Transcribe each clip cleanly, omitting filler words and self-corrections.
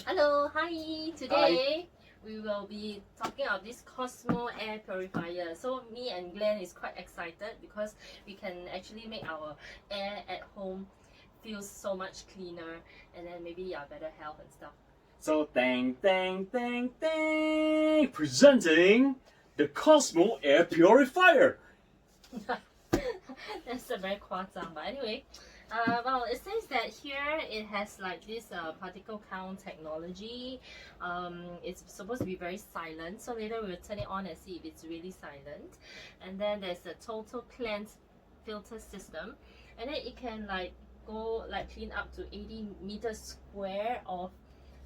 Hello, hi. Today we will be talking about this Cosmo air purifier. So me and Glenn is quite excited because we can actually make our air at home feel so much cleaner and then maybe better health and stuff. So presenting the Cosmo air purifier. That's a very 夸张, but anyway. Well, it says that here it has like this particle count technology. It's supposed to be very silent, so later we will turn it on and see if it's really silent. And then there's a total cleanse filter system, and then it can like go like clean up to 80 meters square of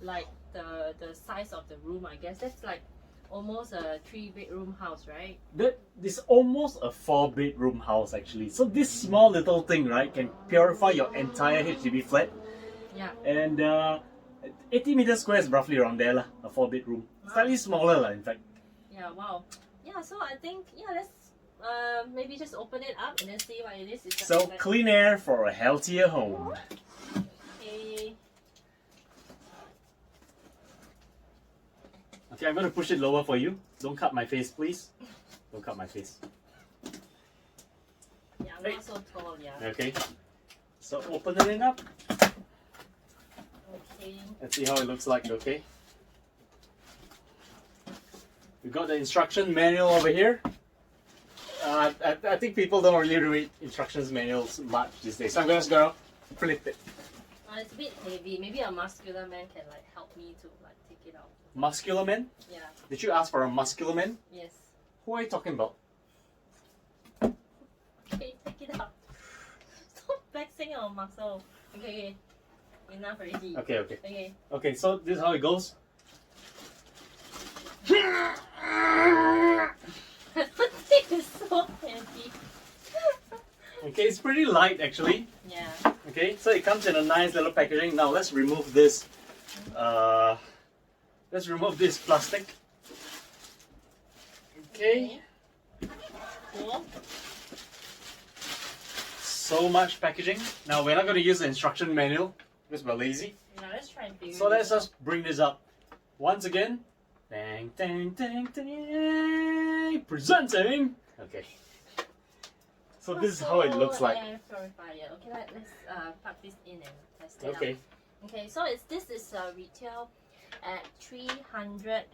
like the size of the room. I guess that's like almost a 3-bedroom house, right? That is almost a 4-bedroom house actually. So this small little thing, right, can purify your entire HDB flat. Yeah. And 80 meters square is roughly around there lah, a 4-bedroom. Wow. Slightly smaller lah, in fact. Yeah, wow. Yeah, so I think let's maybe just open it up and then see what it is. So like clean air for a healthier home. Okay. Okay, I'm going to push it lower for you. Don't cut my face, please. Don't cut my face. Yeah, I'm not so tall, yeah. Okay. So open it up. Okay. Let's see how it looks like, okay? We got the instruction manual over here. I think people don't really read instructions manuals much these days. So I'm just gonna flip it. It's a bit heavy. Maybe a muscular man can like help me to like take it out. Muscular man? Yeah. Did you ask for a muscular man? Yes. Who are you talking about? Okay, take it out. Stop flexing our muscle. Okay. Enough already. Okay, okay. Okay. Okay, so this is how it goes. I don't think it's so heavy. Okay, it's pretty light actually. Yeah. Okay, so it comes in a nice little packaging. Now let's remove this. Let's remove this plastic. Okay. Cool. So much packaging. Now we're not going to use the instruction manual because we're lazy. Now let's try and figure So let's this out. just bring this up once again. Dang, dang, dang, dang. Presenting. Okay. So this is how it looks like. Air purifier. Okay, let's plug this in and test it out. Okay. Okay, so this is retail at $399.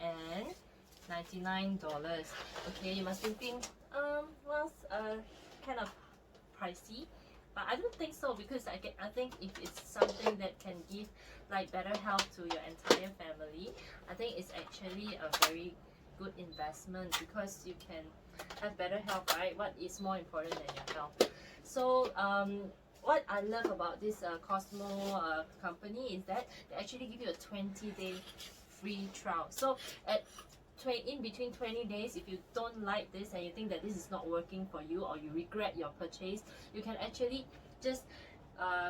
Okay, you must be thinking, well, kind of pricey, but I don't think so because I think if it's something that can give like better health to your entire family, I think it's actually a very good investment because you can have better health, right? What is more important than your health? So what I love about this Cosmo company is that they actually give you a 20-day free trial. So in between 20 days, if you don't like this and you think that this is not working for you or you regret your purchase, you can actually just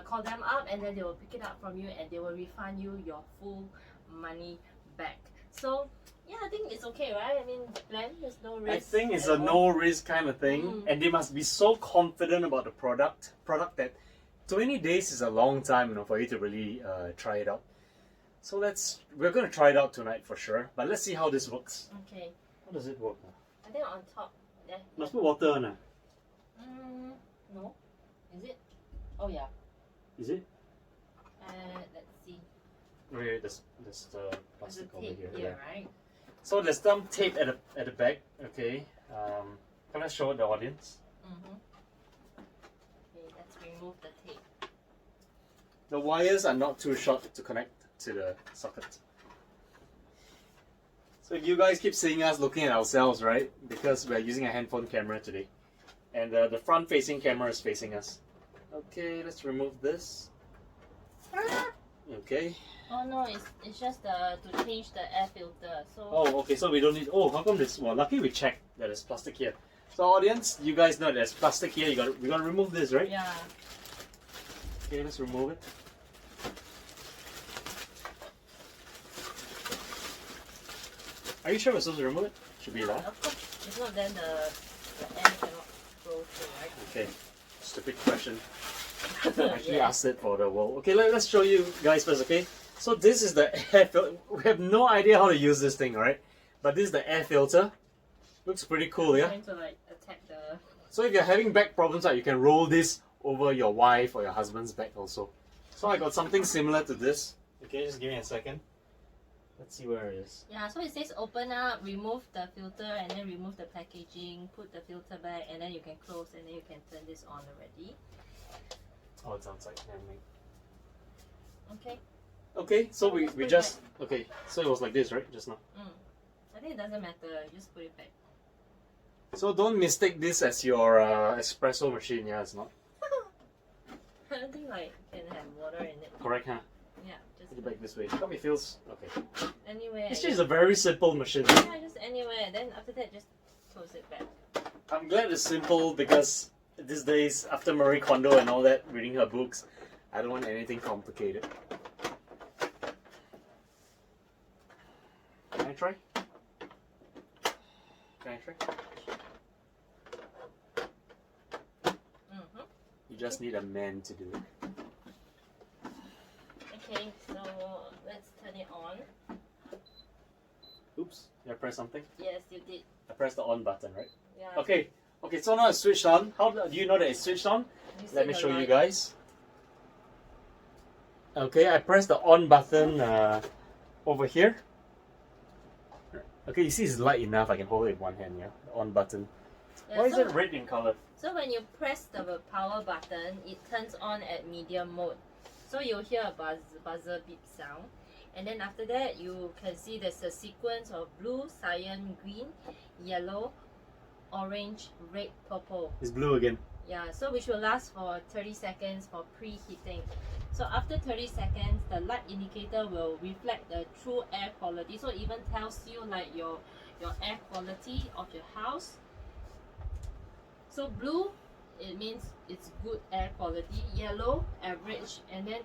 call them up and then they will pick it up from you and they will refund you your full money back. So yeah, I think it's okay, right? I mean, Glenn, there's no risk. I think it's a no risk kind of thing, and they must be so confident about the product that 20 days is a long time, for you to really try it out. So we're gonna try it out tonight for sure. But let's see how this works. Okay. How does it work? I think on top there. Must put water on. No. Is it? Oh yeah. Is it? Let's see. Wait, there's the There's plastic a over tape here. here, right? So there's some tape at the back. Okay. Can I show the audience? Okay, let's remove the tape. The wires are not too short to connect to the socket. So if you guys keep seeing us looking at ourselves, right? Because we're using a handphone camera today. And the front facing camera is facing us. Okay, let's remove this. Okay. Oh no, it's just to change the air filter. So Oh, okay, so we don't need... Oh, how come this... Well, lucky we checked that there's plastic here. So audience, you guys know there's plastic here. We gotta remove this, right? yeah. Okay, let's remove it. Are you sure we're supposed to remove it? Should be allowed. Of course. If not, then the air cannot flow through, right? Okay, stupid question. I actually asked it for the wall. Okay, let's show you guys first, okay? So this is the air filter. We have no idea how to use this thing, right? But this is the air filter. Looks pretty cool, I'm yeah? trying to like attack the. So if you're having back problems, right, you can roll this over your wife or your husband's back also. So I got something similar to this. Okay, just give me a second. Let's see where it is. Yeah, so it says open up, remove the filter, and then remove the packaging, put the filter back, and then you can close, and then you can turn this on already. Oh, it's outside. Never mind. Okay. Okay, so we Just put it just... Okay, so it was like this, right? Just now. I think it doesn't matter, just put it back. So don't mistake this as your espresso machine. Yeah, it's not. I don't think like you can have water in it. Correct, huh? Yeah, just Put it back this way. Come, it feels... Okay. anywhere. It's just a very simple machine. Yeah, just anywhere. Then after that, just close it back. I'm glad it's simple because these days, after Marie Kondo and all that, reading her books, I don't want anything complicated. Can I try? Can I try? You just need a man to do it. Okay, so let's turn it on. Oops, did I press something? Yes, you did. I pressed the on button, right? Yeah. Okay, so now it's switched on. How do you know that it's switched on? You see Let me the show you light? guys. Okay, I pressed the on button over here. Okay, you see it's light enough. I can hold it in one hand, yeah? The on button. Yeah, Why is so, it red in color? So when you press the power button, it turns on at medium mode. So you'll hear a buzzer beep sound. And then after that, you can see there's a sequence of blue, cyan, green, yellow, orange, red, purple. It's blue again. Yeah, so which will last for 30 seconds for preheating. So after 30 seconds, the light indicator will reflect the true air quality. So it even tells you like your air quality of your house. So blue, it means it's good air quality. Yellow, average, and then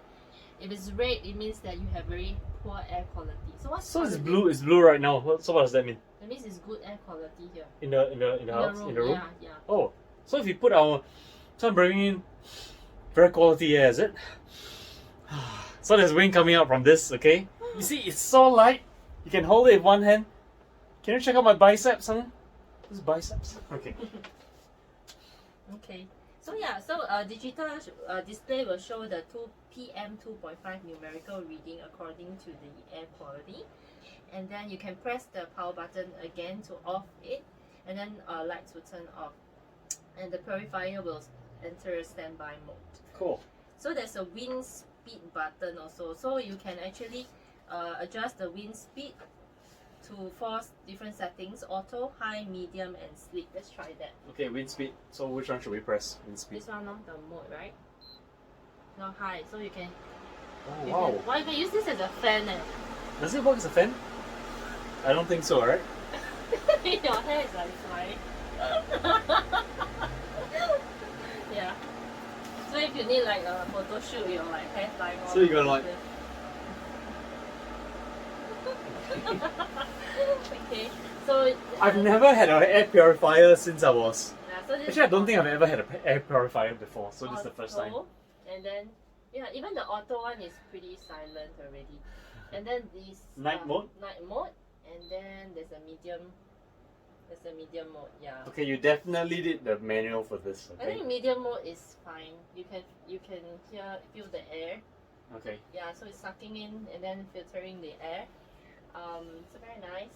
if it's red, it means that you have very poor air quality. So what's So it's quality? blue. It's blue right now. So what does that mean? That means it's good air quality here. In the house, in the room. Yeah, yeah. Oh, so if you put our, so I'm bringing in very quality air, is it? So there's wind coming out from this. Okay. You see, it's so light. You can hold it in one hand. Can you check out my biceps, huh? This is biceps. Okay. Okay. So yeah, so digital display will show the 2 PM 2.5 numerical reading according to the air quality, and then you can press the power button again to off it, and then lights will turn off, and the purifier will enter standby mode. Cool. So there's a wind speed button also, so you can actually adjust the wind speed to 4 different settings: auto, high, medium, and sleep. Let's try that. Okay, wind speed. So which one should we press? Wind speed. This one, the mode, right? Not high, so you can. Oh, You wow. can, well, you can use this as a fan. Does it work as a fan? I don't think so, right? Your hair is like flying. Yeah. So if you need like a photo shoot, your like hair flying. So you gotta like- Okay. So. I've never had an air purifier since I was. Yeah, so this Actually, I don't think I've ever had an air purifier before, so this is the first time. auto, and then yeah, even the auto one is pretty silent already. And then this Night mode? Night mode, and then there's a medium. There's a medium mode. Yeah. Okay, you definitely did the manual for this. I Okay. think medium mode is fine. You can feel the air. Okay. Yeah, so it's sucking in and then filtering the air. So very nice.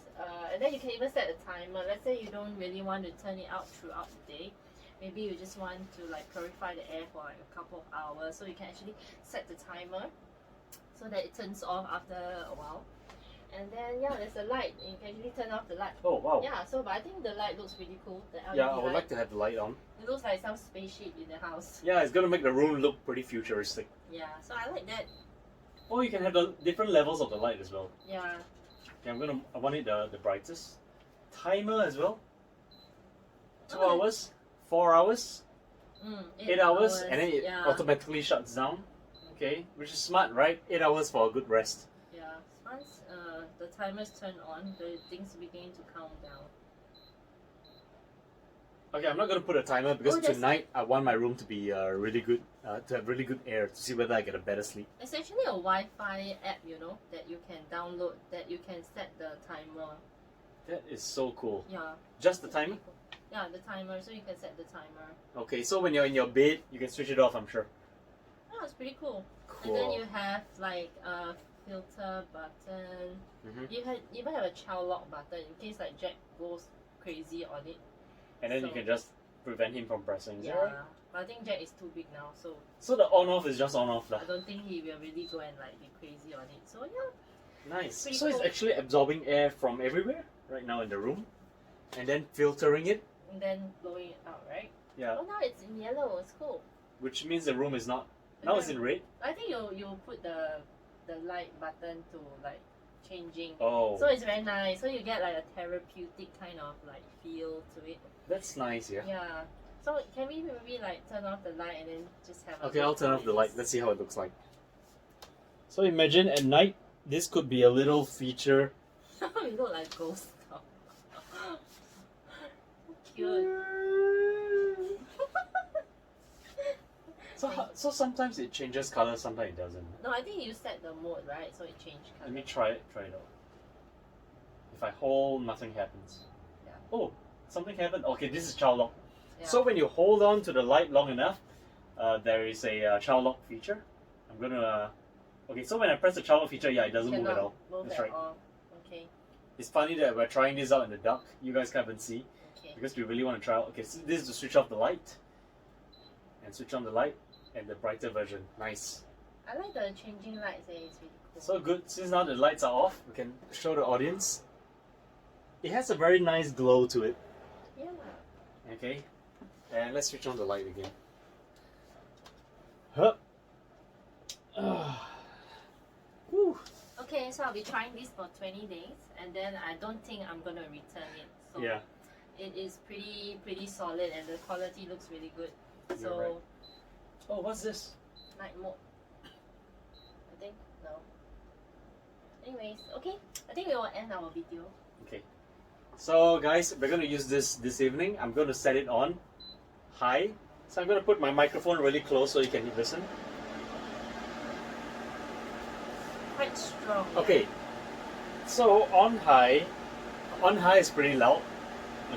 And then you can even set a timer. Let's say you don't really want to turn it out throughout the day. Maybe you just want to like purify the air for like a couple of hours. So you can actually set the timer so that it turns off after a while. And then yeah, there's a light. And you can actually turn off the light. Oh, wow. Yeah, so but I think the light looks pretty cool. The LED Yeah, I would light. like to have the light on. It looks like some spaceship in the house. Yeah, it's gonna make the room look pretty futuristic. Yeah, so I like that. Oh, you can have the different levels of the light as well. Yeah. Okay, I want it the brightest. Timer as well. 2 Oh. hours, 4 hours, 8 hours, and then it yeah. automatically shuts down. Okay, which is smart, right? 8 hours for a good rest. Yeah, once the timer's turned on, the things begin to count down. Okay, I'm not gonna put a timer because Oh, there's- tonight I want my room to be really good, to have really good air to see whether I get a better sleep. It's actually a Wi-Fi app, you know, that you can download, that you can set the timer. That is so cool. Yeah. Just the timer? Yeah, the timer, so you can set the timer. Okay, so when you're in your bed, you can switch it off, I'm sure. Oh, it's pretty cool. Cool. And then you have like a filter button. Mhm. You even have a child lock button in case like Jack goes crazy on it. And then you So- can just prevent him from pressing. Is that Yeah. right? But I think Jack is too big now, so So the on-off is just on-off lah. I don't think he will really go and like be crazy on it. So yeah. Nice. Pretty So it's cool. actually absorbing air from everywhere right now in the room, and then filtering it. And then blowing it out, right? Yeah, Oh, now it's in yellow. It's cool. which means the room is not. Now it's in red. I think you put the light button to like changing. Oh, So it's very nice. So you get like a therapeutic kind of like feel to it. that's nice. Yeah. Yeah. So can we maybe like turn off the light and then just have a Okay, look I'll turn how off it the light. is? Let's see how it looks like. So imagine at night, this could be a little feature. We look like ghosts now. Cute. So sometimes it changes color, sometimes it doesn't. No, I think you set the mode, right? So it changed color. Let me try it out. If I hold, nothing happens. Yeah. Oh, something happened. Okay, this is child lock. Yeah. So when you hold on to the light long enough, there is a child lock feature. I'm gonna. Okay, so when I press the child lock feature, yeah, it doesn't move at all. Move That's at right. all. Okay. It's funny that we're trying this out in the dark. You guys can't even see Okay. because we really want to try out. Okay, so this is to switch off the light and switch on the light and the brighter version. Nice. I like the changing lights. It's really cool. So good. Since now the lights are off, we can show the audience. It has a very nice glow to it. Yeah. Okay, and let's switch on the light again. Huh. Whew. Okay, so I'll be trying this for 20 days, and then I don't think I'm gonna return it. So Yeah, it is pretty solid, and the quality looks really good. You're So right. Oh, what's this? night mode. I think no. Anyways, okay. I think we will end our video. Okay. So guys, we're gonna use this evening. I'm gonna set it on high. So I'm gonna put my microphone really close so you can listen. Quite strong. yeah. Okay. So on high is pretty loud.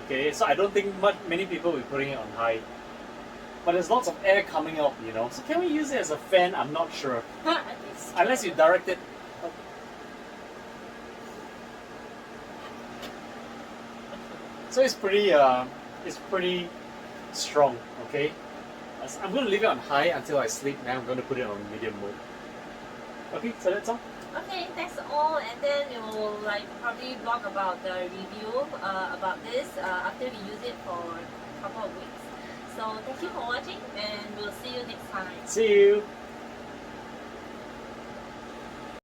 Okay, so I don't think many people will be putting it on high. But there's lots of air coming out, you know. So can we use it as a fan? I'm not sure. I think so. Unless you direct it. So it's pretty strong, okay? I'm gonna leave it on high until I sleep. Now I'm gonna put it on medium mode. Okay, so that's all. Okay, that's all, and then we will like probably blog about the review about this after we use it for a couple of weeks. So thank you for watching, and we'll see you next time. See you.